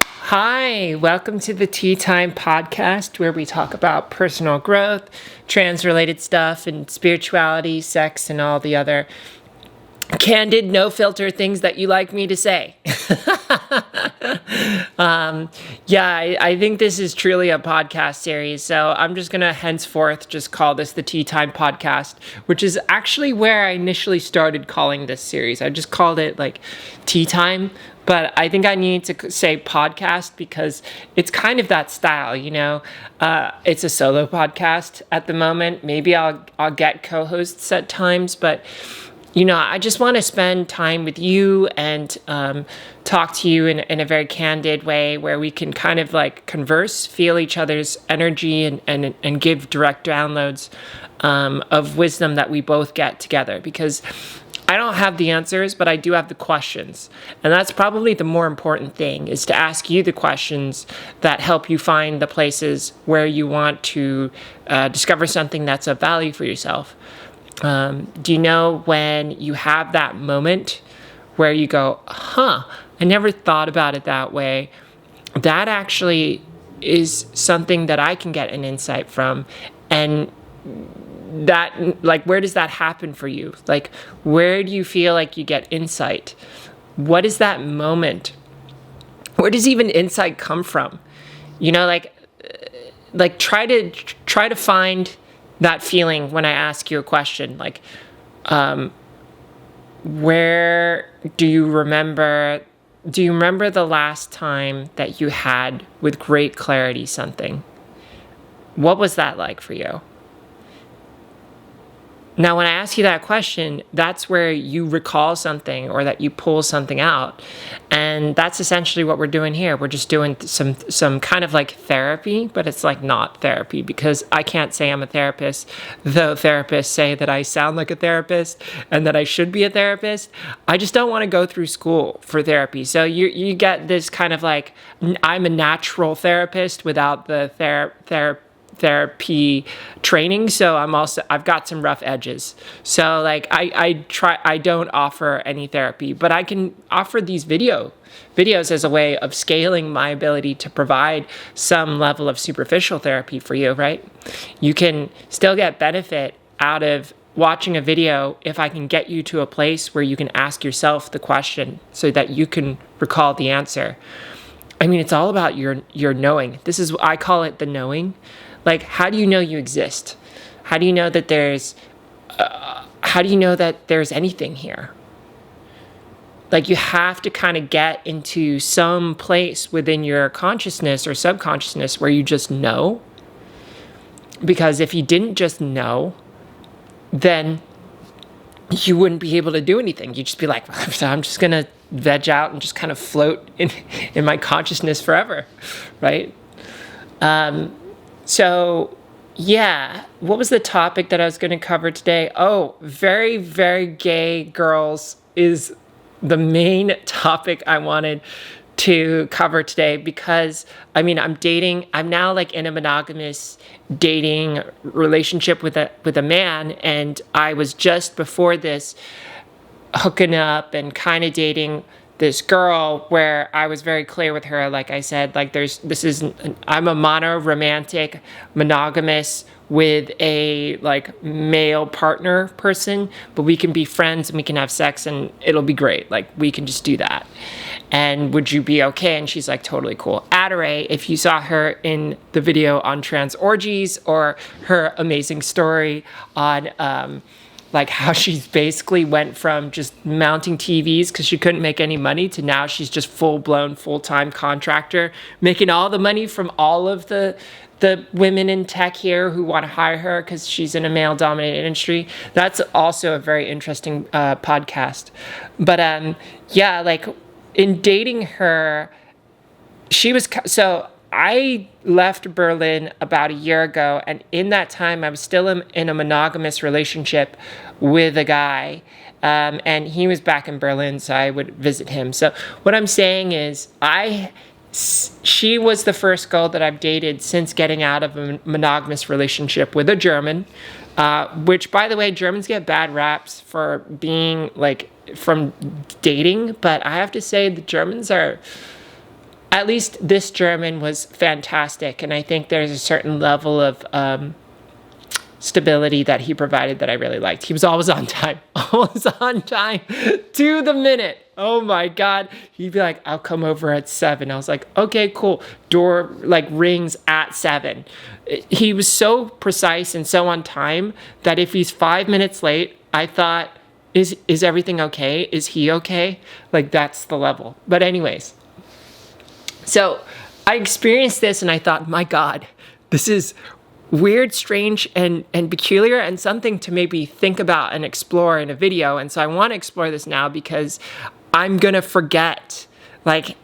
Hi, welcome to the Tea Time podcast where we talk about personal growth, trans-related stuff, and spirituality, sex, and all the other candid, no-filter things that you like me to say. I think this is truly a podcast series, so I'm just going to henceforth just call this the Tea Time podcast, which is actually where I initially started calling this series. I just called it like Tea Time, but I think I need to say podcast because it's kind of that style, you know. It's a solo podcast at the moment. Maybe I'll get co-hosts at times, but you know, I just want to spend time with you and talk to you in a very candid way where we can kind of like converse, feel each other's energy and give direct downloads of wisdom that we both get together, because I don't have the answers, but I do have the questions. And that's probably the more important thing, is to ask you the questions that help you find the places where you want to discover something that's of value for yourself. Do you know when you have that moment where you go, I never thought about it that way? That actually is something that I can get an insight from. And that, like, where does that happen for you? Like, where do you feel like you get insight? What is that moment? Where does even insight come from? You know, like try to find that feeling when I ask you a question, like, where do you remember the last time that you had with great clarity something? What was that like for you? Now, when I ask you that question, that's where you recall something or that you pull something out. And that's essentially what we're doing here. We're just doing some kind of like therapy, but it's like not therapy, because I can't say I'm a therapist, though therapists say that I sound like a therapist and that I should be a therapist. I just don't want to go through school for therapy. So you get this kind of like, I'm a natural therapist without the therapy training, so I've got some rough edges. So like I don't offer any therapy, but I can offer these videos as a way of scaling my ability to provide some level of superficial therapy for you, right? You can still get benefit out of watching a video if I can get you to a place where you can ask yourself the question so that you can recall the answer. I mean, it's all about your knowing. I call it the knowing. Like, how do you know you exist? How do you know that there's anything here? Like, you have to kind of get into some place within your consciousness or subconsciousness where you just know. Because if you didn't just know, then you wouldn't be able to do anything. You'd just be like, I'm just going to veg out and just kind of float in my consciousness forever, right? So, yeah, what was the topic that I was going to cover today? Oh, very, very gay girls is the main topic I wanted to cover today, because, I mean, I'm now like in a monogamous dating relationship with a man, and I was just before this hooking up and kind of dating this girl where I was very clear with her. Like I said, like I'm a mono-romantic, monogamous with a like male partner person, but we can be friends and we can have sex and it'll be great. Like, we can just do that. And would you be okay? And she's like, totally cool. Adore, if you saw her in the video on trans orgies, or her amazing story on like how she's basically went from just mounting TVs because she couldn't make any money to now she's just full-blown full-time contractor, making all the money from all of the women in tech here who want to hire her because she's in a male-dominated industry. That's also a very interesting podcast. But like in dating her, I left Berlin about a year ago, and in that time, I was still in a monogamous relationship with a guy, and he was back in Berlin, so I would visit him. So what I'm saying is, she was the first girl that I've dated since getting out of a monogamous relationship with a German, which, by the way, Germans get bad raps for being like from dating, but I have to say the Germans are, at least this German was fantastic, and I think there's a certain level of stability that he provided that I really liked. He was always on time, always on time to the minute. Oh my God. He'd be like, I'll come over at 7. I was like, okay, cool. Door like rings at 7. He was so precise and so on time that if he's 5 minutes late, I thought, is everything okay? Is he okay? Like, that's the level. But anyways, so I experienced this and I thought, my God, this is weird, strange, and peculiar, and something to maybe think about and explore in a video. And so I want to explore this now because I'm going to forget. Like,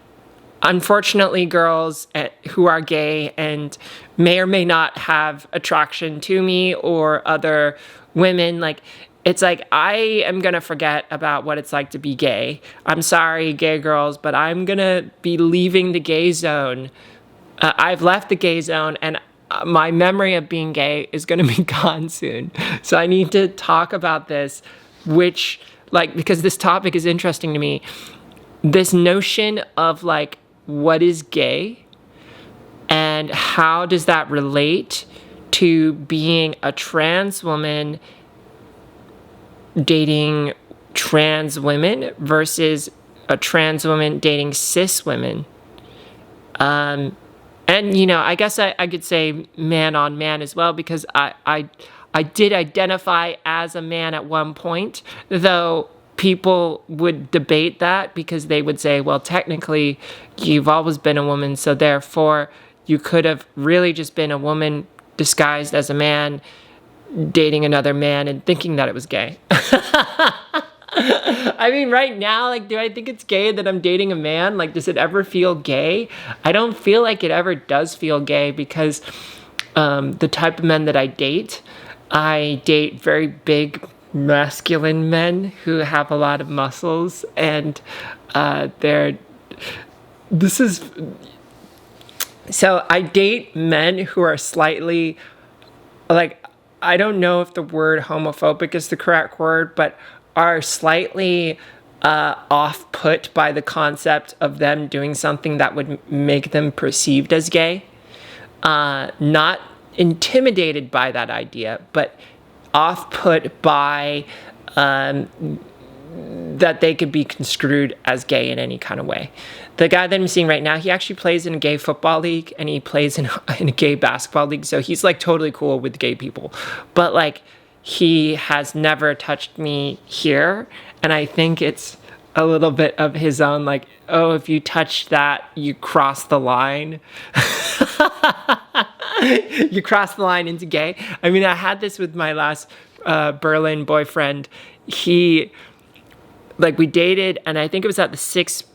unfortunately, girls who are gay and may or may not have attraction to me or other women, like, it's like I am going to forget about what it's like to be gay. I'm sorry, gay girls, but I'm going to be leaving the gay zone. I've left the gay zone, and my memory of being gay is going to be gone soon. So I need to talk about this, which, like, because this topic is interesting to me. This notion of, like, what is gay and how does that relate to being a trans woman dating trans women versus a trans woman dating cis women. And, you know, I guess I could say man on man as well, because I did identify as a man at one point, though people would debate that because they would say, well, technically, you've always been a woman, so therefore you could have really just been a woman disguised as a man dating another man and thinking that it was gay. I mean, right now, like, do I think it's gay that I'm dating a man? Like, does it ever feel gay? I don't feel like it ever does feel gay because the type of men that I date very big, masculine men who have a lot of muscles, and so I date men who are slightly, like, I don't know if the word homophobic is the correct word, but are slightly off-put by the concept of them doing something that would make them perceived as gay. Not intimidated by that idea, but off-put by that they could be construed as gay in any kind of way. The guy that I'm seeing right now, he actually plays in a gay football league, and he plays in a gay basketball league, so he's, like, totally cool with gay people. But, like, he has never touched me here, and I think it's a little bit of his own, like, oh, if you touch that, you cross the line. You cross the line into gay. I mean, I had this with my last Berlin boyfriend. He, like, we dated, and I think it was at the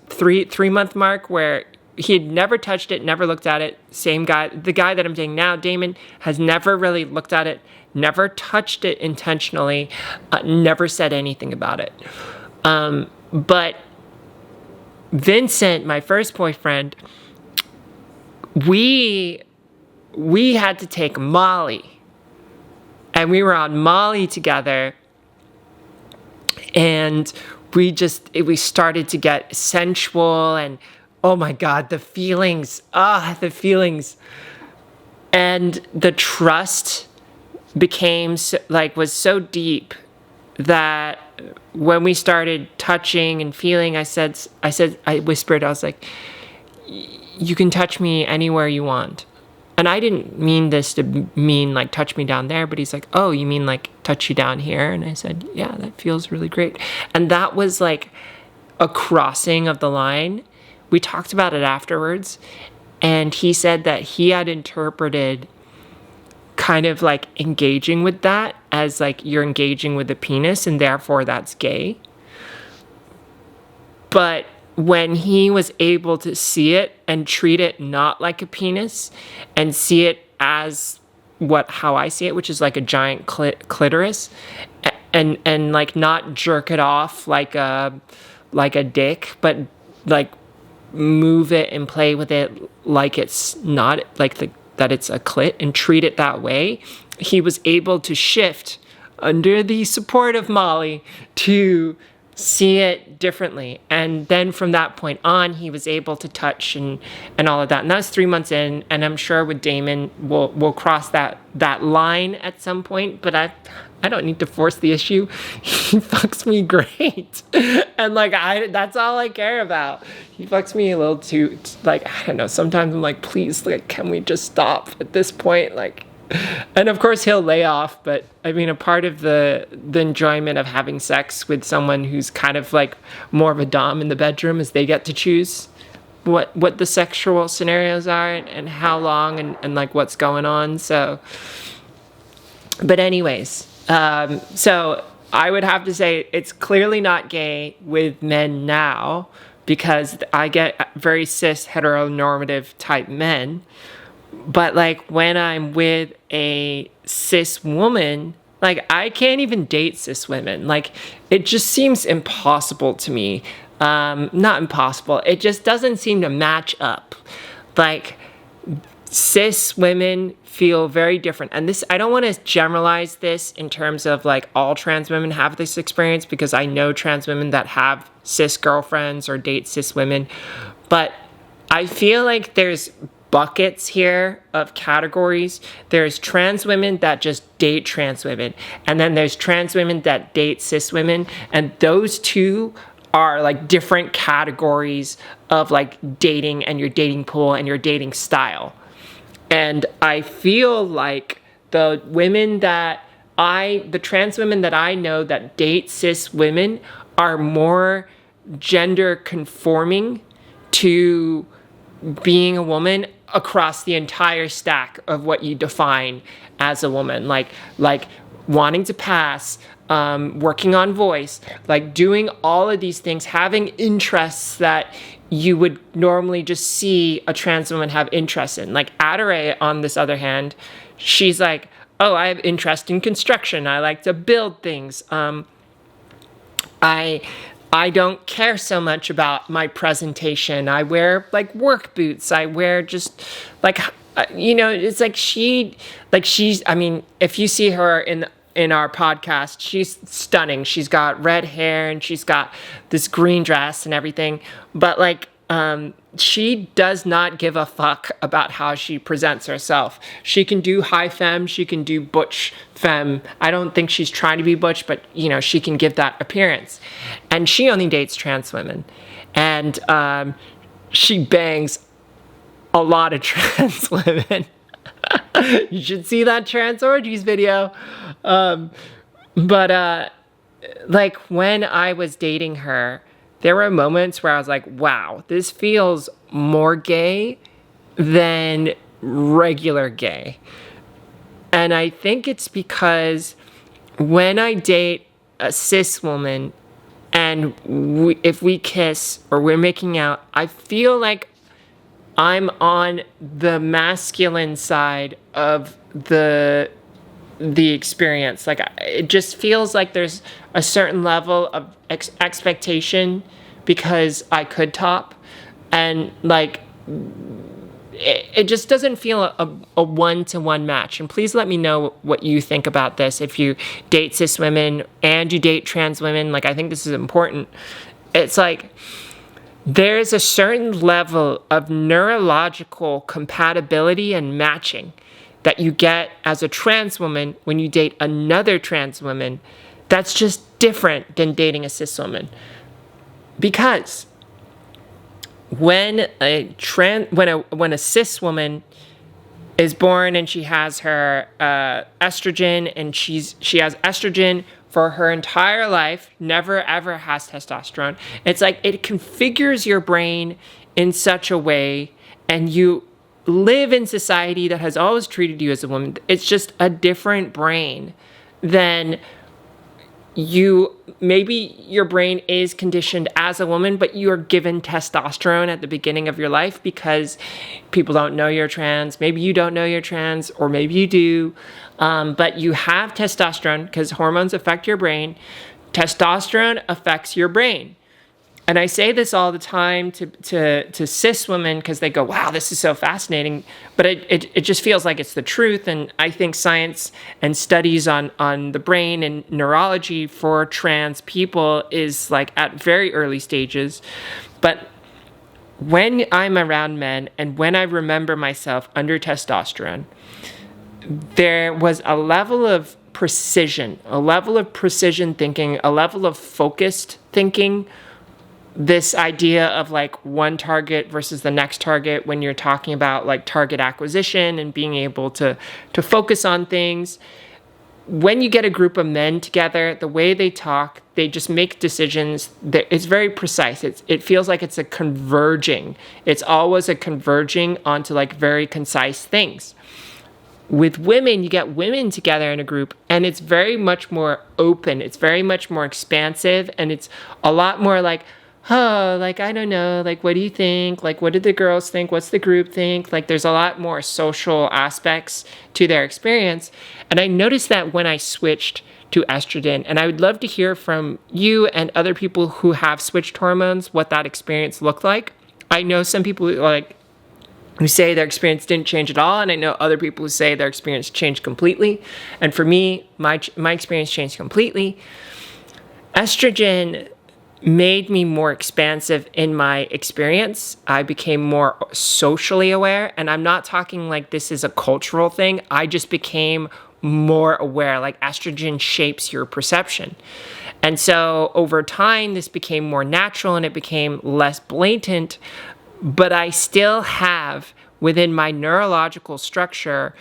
three-month mark where he had never touched it, never looked at it. Same guy, the guy that I'm dating now, Damon, has never really looked at it, never touched it intentionally, never said anything about it. But Vincent, my first boyfriend, we had to take Molly, and we were on Molly together, and we started to get sensual, and oh my God, the feelings, and the trust became was so deep that when we started touching and feeling, I whispered, I was like, you can touch me anywhere you want. And I didn't mean this to mean like touch me down there, but he's like, oh, you mean like touch you down here? And I said, yeah, that feels really great. And that was like a crossing of the line. We talked about it afterwards, and he said that he had interpreted kind of like engaging with that as like you're engaging with the penis and therefore that's gay. But when he was able to see it and treat it not like a penis and see it as how I see it, which is like a giant clitoris, and like not jerk it off like a dick, but like move it and play with it like it's not like that it's a clit and treat it that way, he was able to shift under the support of Molly to see it differently. And then from that point on, he was able to touch and all of that. And that was 3 months in. And I'm sure with Damon, we'll cross that line at some point. But I don't need to force the issue. He fucks me great. And like, that's all I care about. He fucks me a little too, like, I don't know. Sometimes I'm like, please, like, can we just stop at this point? Like, and of course he'll lay off, but I mean, a part of the enjoyment of having sex with someone who's kind of like more of a dom in the bedroom is they get to choose what the sexual scenarios are and how long and like what's going on. So, but anyways, so I would have to say it's clearly not gay with men now because I get very cis heteronormative type men. But like when I'm with a cis woman, like I can't even date cis women. Like it just seems impossible to me. Not impossible. It just doesn't seem to match up. Like cis women feel very different. And this, I don't want to generalize this in terms of like all trans women have this experience because I know trans women that have cis girlfriends or date cis women. But I feel like there's buckets here of categories. There's trans women that just date trans women. And then there's trans women that date cis women. And those two are like different categories of like dating and your dating pool and your dating style. And I feel like the trans women that I know that date cis women are more gender conforming to being a woman across the entire stack of what you define as a woman, like wanting to pass, working on voice, like doing all of these things, having interests that you would normally just see a trans woman have interest in. Like Adare, on this other hand, she's like, oh, I have interest in construction. I like to build things. I don't care so much about my presentation. I wear like work boots. I wear just like, it's like she's, I mean, if you see her in our podcast, she's stunning. She's got red hair and she's got this green dress and everything. But like, she does not give a fuck about how she presents herself. She can do high femme, she can do butch femme. I don't think she's trying to be butch, but she can give that appearance. And she only dates trans women. And she bangs a lot of trans women. You should see that trans orgies video. But like when I was dating her, there were moments where I was like, wow, this feels more gay than regular gay. And I think it's because when I date a cis woman and if we kiss or we're making out, I feel like I'm on the masculine side of the experience. Like it just feels like there's a certain level of expectation because I could top, and like it just doesn't feel a one-to-one match. And please let me know what you think about this. If you date cis women and you date trans women, like I think this is important. It's like there's a certain level of neurological compatibility and matching that you get as a trans woman when you date another trans woman that's just different than dating a cis woman. Because when a cis woman is born and she has her estrogen and she has estrogen for her entire life, never ever has testosterone, it's like it configures your brain in such a way, and you live in society that has always treated you as a woman. It's just a different brain than you. Maybe your brain is conditioned as a woman, but you're given testosterone at the beginning of your life because people don't know you're trans. Maybe you don't know you're trans, or maybe you do. But you have testosterone because hormones affect your brain. Testosterone affects your brain. And I say this all the time to cis women because they go, wow, this is so fascinating. But it just feels like it's the truth. And I think science and studies on the brain and neurology for trans people is like at very early stages. But when I'm around men and when I remember myself under testosterone, there was a level of precision thinking, a level of focused thinking. This idea of like one target versus the next target when you're talking about like target acquisition and being able to focus on things. When you get a group of men together, the way they talk, they just make decisions. It's very precise. It feels like it's a converging. It's always a converging onto like very concise things. With women, you get women together in a group and it's very much more open. It's very much more expansive and it's a lot more like, oh, like, I don't know, like, what do you think? Like, what did the girls think? What's the group think? Like, there's a lot more social aspects to their experience. And I noticed that when I switched to estrogen, and I would love to hear from you and other people who have switched hormones, what that experience looked like. I know some people who say their experience didn't change at all, and I know other people who say their experience changed completely. And for me, my experience changed completely. Estrogen made me more expansive in my experience. I became more socially aware, and I'm not talking like this is a cultural thing. I just became more aware, like estrogen shapes your perception. And so over time, this became more natural and it became less blatant, but I still have within my neurological structure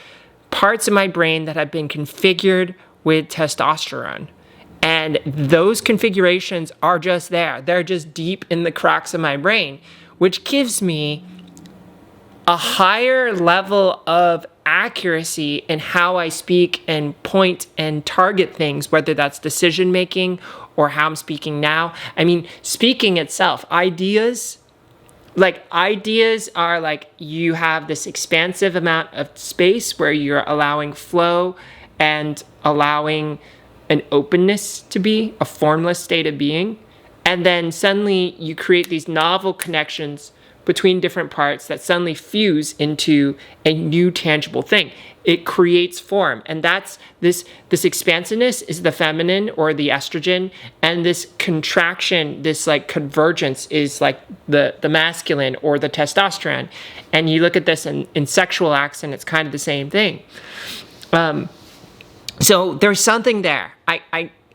parts of my brain that have been configured with testosterone. And those configurations are just there. They're just deep in the cracks of my brain, which gives me a higher level of accuracy in how I speak and point and target things, whether that's decision making or how I'm speaking now. I mean, speaking itself, ideas are like you have this expansive amount of space where you're allowing flow and allowing an openness to be, a formless state of being. And then suddenly you create these novel connections between different parts that suddenly fuse into a new tangible thing. It creates form. And that's this expansiveness is the feminine or the estrogen. And this contraction, this like convergence is like the masculine or the testosterone. And you look at this in sexual acts and it's kind of the same thing. So there's something there.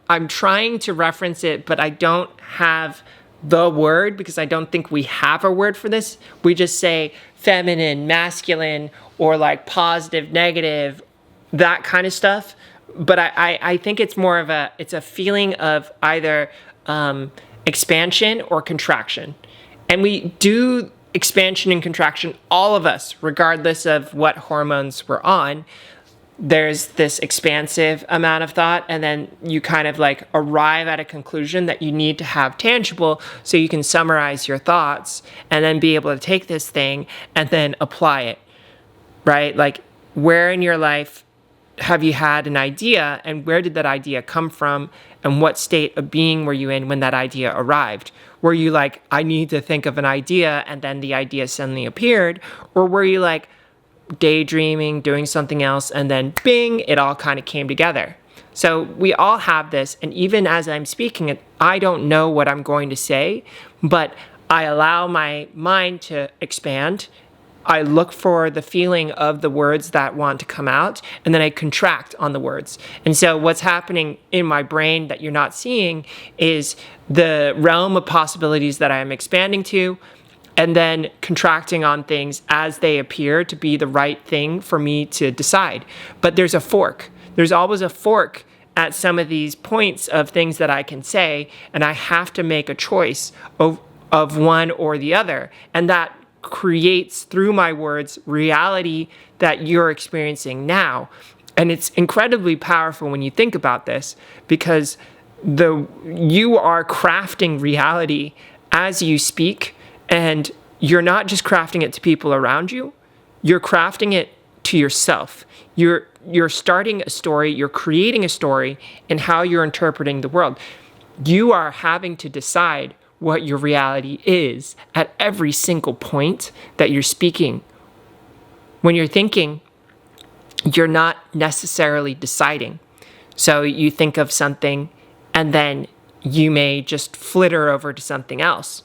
I'm trying to reference it, but I don't have the word because I don't think we have a word for this. We just say feminine, masculine, or like positive, negative, that kind of stuff. But I think it's more of it's a feeling of either expansion or contraction. And we do expansion and contraction, all of us, regardless of what hormones we're on. There's this expansive amount of thought, and then you kind of like arrive at a conclusion that you need to have tangible so you can summarize your thoughts and then be able to take this thing and then apply it, right? Like, where in your life have you had an idea, and where did that idea come from, and what state of being were you in when that idea arrived? Were you like, I need to think of an idea, and then the idea suddenly appeared? Or were you like, daydreaming, doing something else, and then bing, it all kind of came together? So we all have this, and even as I'm speaking it, I don't know what I'm going to say, but I allow my mind to expand. I look for the feeling of the words that want to come out, and then I contract on the words. And so what's happening in my brain that you're not seeing is the realm of possibilities that I'm expanding to, and then contracting on things as they appear to be the right thing for me to decide. But there's a fork. There's always a fork at some of these points of things that I can say, and I have to make a choice of one or the other. And that creates, through my words, reality that you're experiencing now. And it's incredibly powerful when you think about this, because you are crafting reality as you speak. And you're not just crafting it to people around you, you're crafting it to yourself. You're starting a story, you're creating a story in how you're interpreting the world. You are having to decide what your reality is at every single point that you're speaking. When you're thinking, you're not necessarily deciding. So you think of something and then you may just flitter over to something else.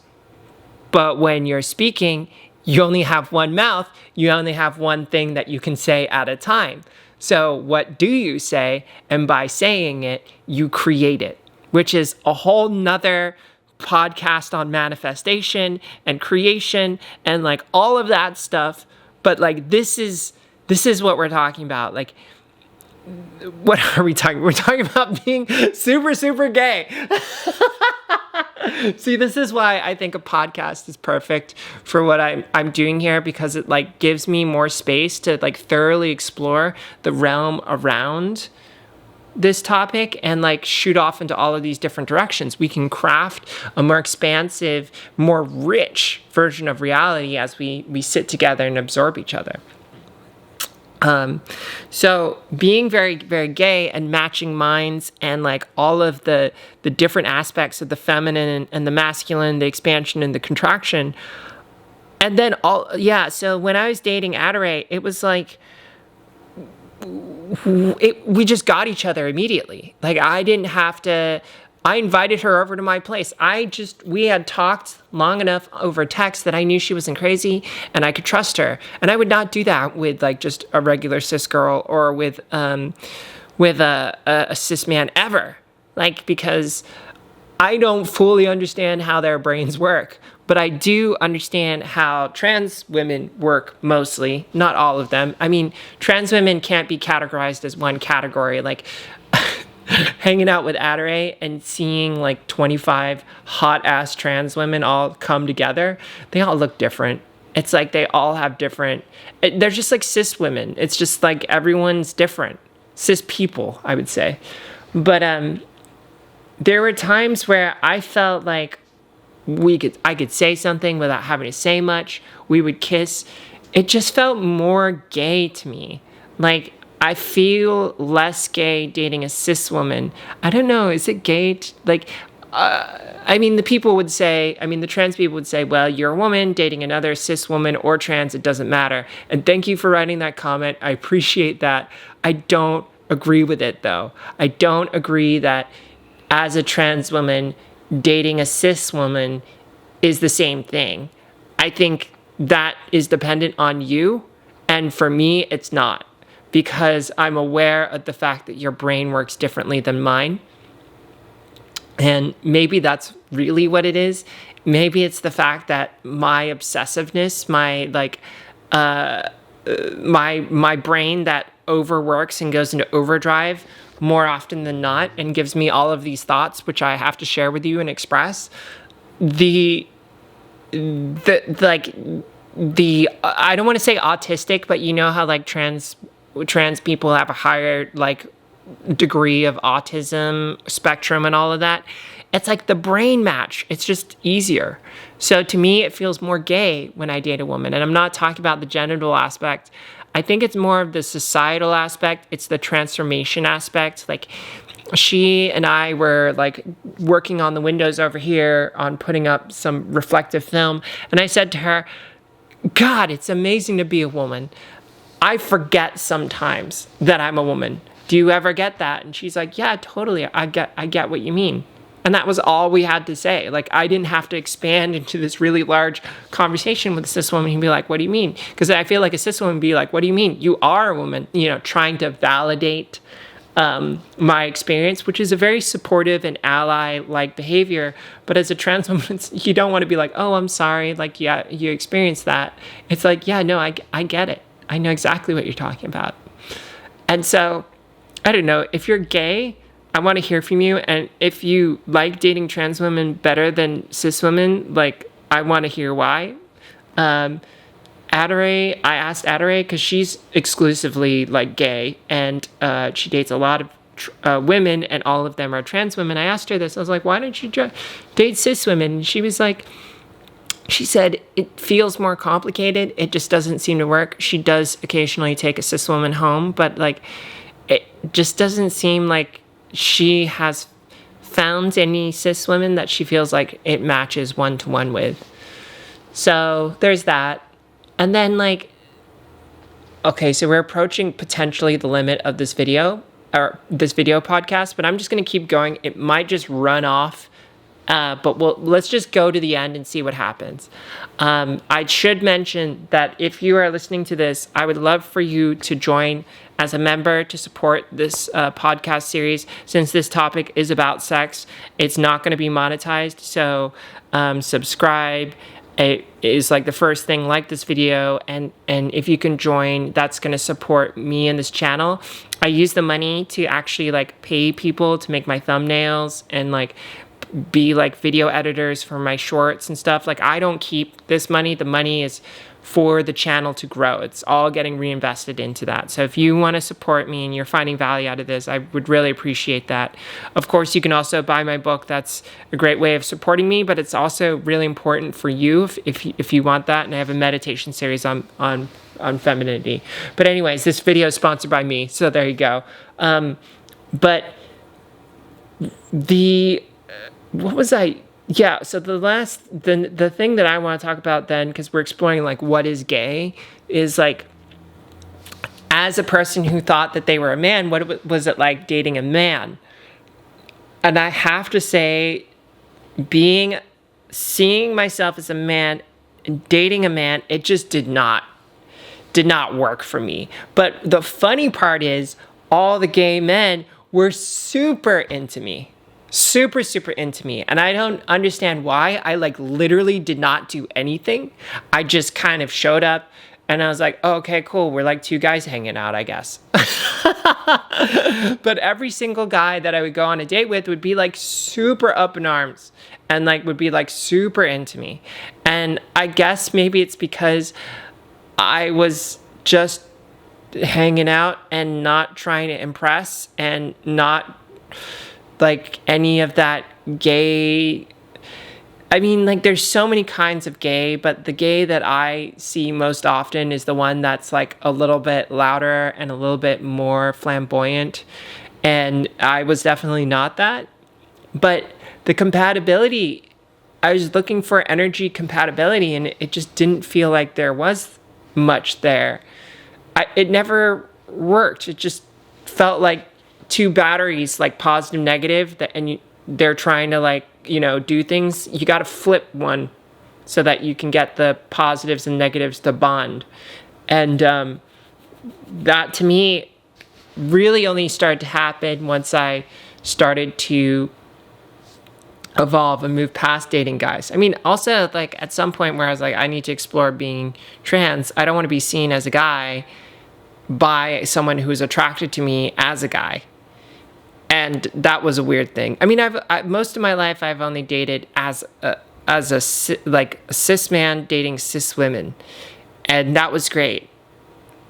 But when you're speaking, you only have one mouth, you only have one thing that you can say at a time. So what do you say? And by saying it, you create it, which is a whole nother podcast on manifestation and creation and like all of that stuff. But like this is what we're talking about. Like, what are we talking? We're talking about being super, super gay. See, this is why I think a podcast is perfect for what I'm doing here, because it like gives me more space to like thoroughly explore the realm around this topic and like shoot off into all of these different directions. We can craft a more expansive, more rich version of reality as we sit together and absorb each other. So being very, very gay and matching minds and like all of the different aspects of the feminine and the masculine, the expansion and the contraction. And then so when I was dating Adore, it was like, we just got each other immediately. Like I invited her over to my place. We had talked long enough over text that I knew she wasn't crazy and I could trust her. And I would not do that with like just a regular cis girl or with a cis man ever. Like, because I don't fully understand how their brains work, but I do understand how trans women work mostly, not all of them. I mean, trans women can't be categorized as one category. Like, hanging out with Adore and seeing like 25 hot ass trans women all come together, they all look different. It's like they all have they're just like cis women. It's just like everyone's different. Cis people, I would say. But there were times where I felt like I could say something without having to say much. We would kiss. It just felt more gay to me. Like, I feel less gay dating a cis woman. I don't know. Is it gay? I mean, the trans people would say, well, you're a woman dating another cis woman or trans. It doesn't matter. And thank you for writing that comment. I appreciate that. I don't agree with it, though. I don't agree that as a trans woman, dating a cis woman is the same thing. I think that is dependent on you. And for me, it's not. Because I'm aware of the fact that your brain works differently than mine. And maybe that's really what it is. Maybe it's the fact that my obsessiveness, my brain that overworks and goes into overdrive more often than not and gives me all of these thoughts, which I have to share with you and express. I don't want to say autistic, but you know how like trans people have a higher like degree of autism spectrum and all of that. It's like the brain match. It's just easier. So to me, it feels more gay when I date a woman. And I'm not talking about the genital aspect. I think it's more of the societal aspect. It's the transformation aspect. Like, she and I were like working on the windows over here on putting up some reflective film. And I said to her, God, it's amazing to be a woman. I forget sometimes that I'm a woman. Do you ever get that? And she's like, yeah, totally. I get what you mean. And that was all we had to say. Like, I didn't have to expand into this really large conversation with a cis woman and be like, what do you mean? Because I feel like a cis woman would be like, what do you mean? You are a woman, trying to validate my experience, which is a very supportive and ally-like behavior. But as a trans woman, you don't want to be like, oh, I'm sorry. Like, yeah, you experienced that. It's like, yeah, no, I get it. I know exactly what you're talking about. And so, I don't know, if you're gay, I want to hear from you. And if you like dating trans women better than cis women, like, I want to hear why. I asked Adore because she's exclusively like gay and she dates a lot of women and all of them are trans women. I asked her this. I was like, why don't you date cis women? And she said, it feels more complicated. It just doesn't seem to work. She does occasionally take a cis woman home, but like, it just doesn't seem like she has found any cis women that she feels like it matches one-to-one with. So there's that. And then like, okay, so we're approaching potentially the limit of this video podcast, but I'm just going to keep going. It might just run off, but let's just go to the end and see what happens. I should mention that if you are listening to this, I would love for you to join as a member to support this podcast series. Since this topic is about sex, it's not going to be monetized, so subscribe. It is like the first thing, like this video, and if you can join, that's going to support me and this channel. I use the money to actually like pay people to make my thumbnails and like be like video editors for my shorts and stuff. Like, I don't keep this money. The money is for the channel to grow. It's all getting reinvested into that. So if you want to support me and you're finding value out of this, I would really appreciate that. Of course, you can also buy my book. That's a great way of supporting me, but it's also really important for you if you want that. And I have a meditation series on femininity. But anyways, this video is sponsored by me, so there you go. But what was I? Yeah, so the thing that I want to talk about then, because we're exploring like what is gay, is like, as a person who thought that they were a man, what was it like dating a man? And I have to say, seeing myself as a man and dating a man, it just did not work for me. But the funny part is, all the gay men were super into me. Super into me. And I don't understand why. I like literally did not do anything. I just kind of showed up and I was like, oh, okay, cool. We're like two guys hanging out, I guess. But every single guy that I would go on a date with would be like super up in arms and like would be like super into me. And I guess maybe it's because I was just hanging out and not trying to impress and not like any of that gay. I mean, like, there's so many kinds of gay, but the gay that I see most often is the one that's like a little bit louder and a little bit more flamboyant. And I was definitely not that. But the compatibility, I was looking for energy compatibility, and it just didn't feel like there was much there. It never worked. It just felt like two batteries, like positive, negative, and they're trying to like, do things. You got to flip one so that you can get the positives and negatives to bond. And that to me really only started to happen once I started to evolve and move past dating guys. I mean, also like at some point where I was like, I need to explore being trans. I don't want to be seen as a guy by someone who's attracted to me as a guy. And that was a weird thing. I mean, most of my life I've only dated as a cis man dating cis women, and that was great.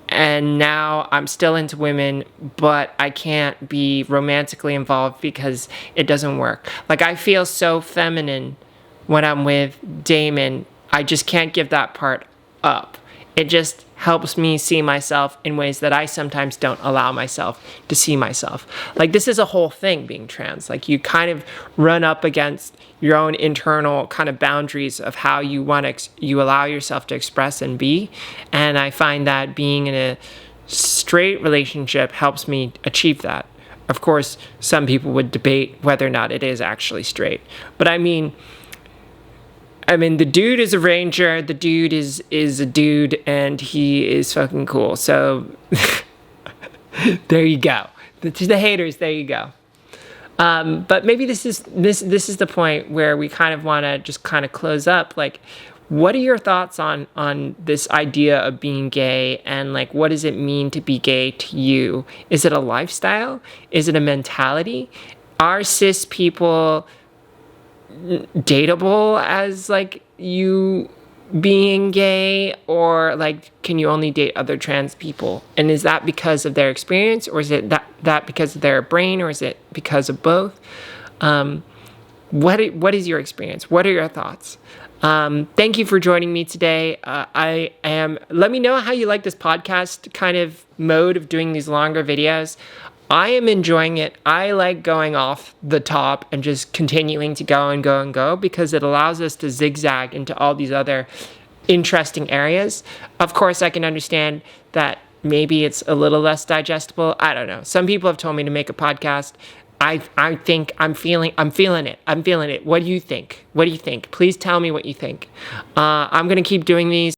And now I'm still into women, but I can't be romantically involved because it doesn't work. Like, I feel so feminine when I'm with Damon. I just can't give that part up. It just helps me see myself in ways that I sometimes don't allow myself to see myself. Like, this is a whole thing, being trans. Like, you kind of run up against your own internal kind of boundaries of how you you allow yourself to express and be. And I find that being in a straight relationship helps me achieve that. Of course, some people would debate whether or not it is actually straight. But I mean, the dude is a ranger. The dude is a dude, and he is fucking cool. So there you go. To the haters, there you go. But maybe this is the point where we kind of want to just kind of close up. Like, what are your thoughts on this idea of being gay, and like, what does it mean to be gay to you? Is it a lifestyle? Is it a mentality? Are cis people dateable as like you being gay, or like, can you only date other trans people? And is that because of their experience, or is it that because of their brain, or is it because of both? What is your experience? What are your thoughts? Thank you for joining me today. Let me know how you like this podcast kind of mode of doing these longer videos. I am enjoying it. I like going off the top and just continuing to go and go and go because it allows us to zigzag into all these other interesting areas. Of course, I can understand that maybe it's a little less digestible. I don't know. Some people have told me to make a podcast. I think I'm feeling it. I'm feeling it. What do you think? What do you think? Please tell me what you think. I'm gonna keep doing these.